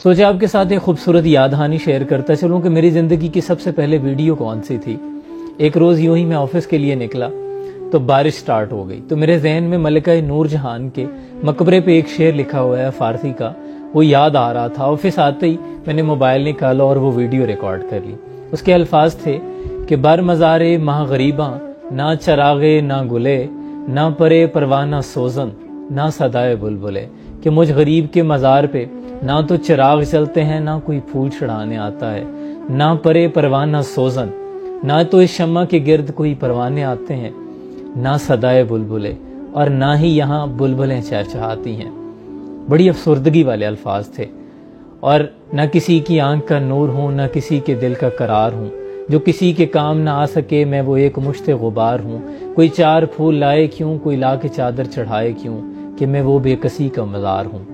سوچا آپ کے ساتھ ایک خوبصورت یادہانی شیئر کرتا چلوں کہ میری زندگی کی سب سے پہلے ویڈیو کون سی تھی۔ ایک روز یوں ہی میں آفس کے لیے نکلا تو بارش سٹارٹ ہو گئی، تو میرے ذہن میں ملکہ نور جہان کے مقبرے پہ ایک شعر لکھا ہوا ہے فارسی کا، وہ یاد آ رہا تھا۔ آفس آتے ہی میں نے موبائل نکالا اور وہ ویڈیو ریکارڈ کر لی۔ اس کے الفاظ تھے کہ بر مزارے ماہ غریباں، نہ چراغے نہ گلے، نہ پرے پروانہ سوزن، نہ صدائے بلبلے، کہ مجھ غریب کے مزار پہ نہ تو چراغ چلتے ہیں، نہ کوئی پھول چڑھانے آتا ہے، نہ پرے پروانہ سوزن، نہ تو اس شمع کے گرد کوئی پروانے آتے ہیں، نہ صدائے بلبلے، اور نہ ہی یہاں بلبلیں چہچہاتی ہیں۔ بڑی افسردگی والے الفاظ تھے، اور نہ کسی کی آنکھ کا نور ہوں، نہ کسی کے دل کا قرار ہوں، جو کسی کے کام نہ آ سکے میں وہ ایک مشت غبار ہوں، کوئی چار پھول لائے کیوں، کوئی لا کے چادر چڑھائے کیوں، کہ میں وہ بے کسی کا مزار ہوں۔